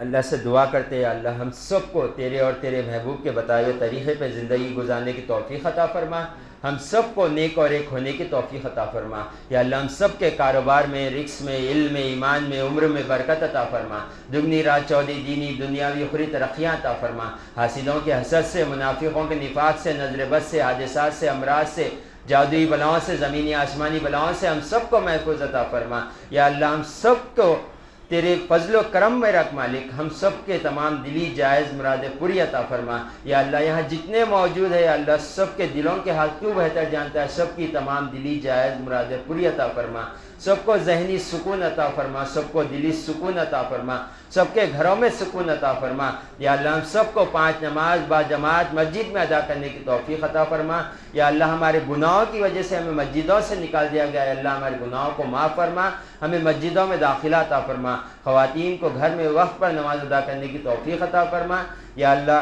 اللہ سے دعا کرتے یا اللہ ہم سب کو تیرے اور تیرے محبوب کے بتائے ہوئے طریقے پہ زندگی گزارنے کی توفیق عطا فرما. ہم سب کو نیک اور ایک ہونے کی توفیق عطا فرما. یا اللہ ہم سب کے کاروبار میں، رزق میں، علم میں، ایمان میں، عمر میں برکت عطا فرما. دگنی رات چودی دینی دنیاوی اخری ترقیاں عطا فرما. حاسدوں کے حسد سے، منافقوں کے نفاق سے، نظر بد سے، حادثات سے، امراض سے، جادوئی بلاؤں سے، زمینی آسمانی بلاؤں سے ہم سب کو محفوظ عطا فرما. یا اللہ ہم سب کو تیرے فضل و کرم میں رکھ مالک. ہم سب کے تمام دلی جائز مرادیں پوری عطا فرما. یا اللہ یہاں جتنے موجود ہیں یا اللہ سب کے دلوں کے حال تو بہتر جانتا ہے. سب کی تمام دلی جائز مرادیں پوری عطا فرما. سب کو ذہنی سکون عطا فرما. سب کو دلی سکون عطا فرما. سب کے گھروں میں سکون عطا فرما. یا اللہ ہم سب کو 5 نماز با جماعت مسجد میں ادا کرنے کی توفیق عطا فرما. یا اللہ ہمارے گناہوں کی وجہ سے ہمیں مسجدوں سے نکال دیا گیا ہے. اللہ ہمارے گناہوں کو معاف فرما. ہمیں مسجدوں میں داخلہ عطا فرما. خواتین کو گھر میں وقت پر نماز ادا کرنے کی توفیق عطا فرما. یا اللہ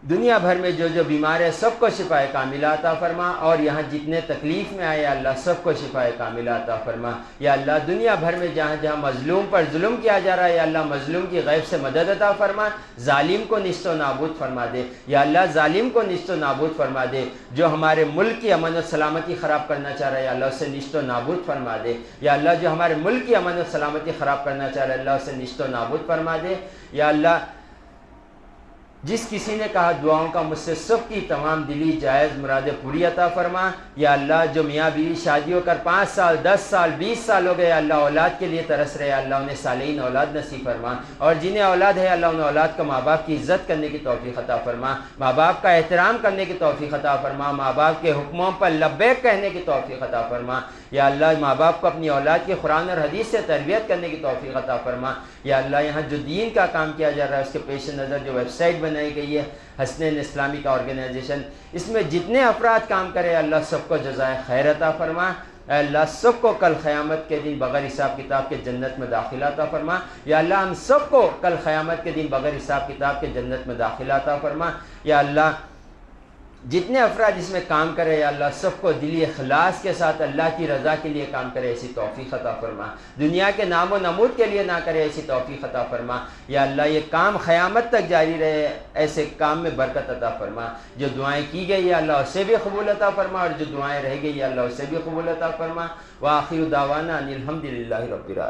دنیا بھر میں جو بیمار ہے سب کو شفاء کاملہ عطا فرما. اور یہاں جتنے تکلیف میں آئے یا اللہ سب کو شفاء کاملہ عطا فرما. یا اللہ دنیا بھر میں جہاں جہاں مظلوم پر ظلم کیا جا رہا ہے یا اللہ مظلوم کی غیب سے مدد عطا فرما. ظالم کو نیست و نابود فرما دے. یا اللہ ظالم کو نیست و نابود فرما دے. جو ہمارے ملک کی امن و سلامتی خراب کرنا چاہ رہا ہے یا اللہ اسے نیست و نابود فرما دے. یا اللہ جو ہمارے ملک کی امن و سلامتی خراب کرنا چاہ رہا ہے اللہ اسے نیست و نابود فرما دے. یا اللہ جس کسی نے کہا دعاؤں کا مجھ سے سب کی تمام دلی جائز مرادیں پوری عطا فرما. یا اللہ جو میاں بیوی شادی ہو کر 5 سال 10 سال 20 سال ہو گئے اللہ اولاد کے لیے ترس رہے اللہ انہیں صالحین اولاد نصیب فرما. اور جنہیں اولاد ہے اللہ انہیں اولاد کا ماں باپ کی عزت کرنے کی توفیق عطا فرما. ماں باپ کا احترام کرنے کی توفیق عطا فرما. ماں باپ کے حکموں پر لبیک کہنے کی توفیق عطا فرما. یا اللہ ماں باپ کو اپنی اولاد کی قرآن اور حدیث سے تربیت کرنے کی توفیق عطا فرما. یا اللہ یہاں جو دین کا کام کیا جا رہا ہے اس کے پیش نظر جو ویب سائٹ بنائی گئی ہے حسنین اسلامی کا آرگنائزیشن، اس میں جتنے افراد کام کرے اللہ سب کو جزائے خیر عطا فرما. اے اللہ سب کو کل قیامت کے دن بغیر حساب کتاب کے جنت میں داخلہ عطا فرما. یا اللہ ہم سب کو کل قیامت کے دن بغیر حساب کتاب کے جنت میں داخلہ عطا فرما. یا اللہ جتنے افراد اس میں کام کرے یا اللہ سب کو دلی اخلاص کے ساتھ اللہ کی رضا کے لیے کام کرے ایسی توفیق عطا فرما. دنیا کے نام و نمود کے لیے نہ کرے ایسی توفیق عطا فرما. یا اللہ یہ کام قیامت تک جاری رہے ایسے کام میں برکت عطا فرما. جو دعائیں کی گئی یا اللہ اسے بھی قبول عطا فرما اور جو دعائیں رہ گئی یا اللہ اسے بھی قبول عطا فرما. وآخر دعوانا ان الحمد للہ رب العالمین.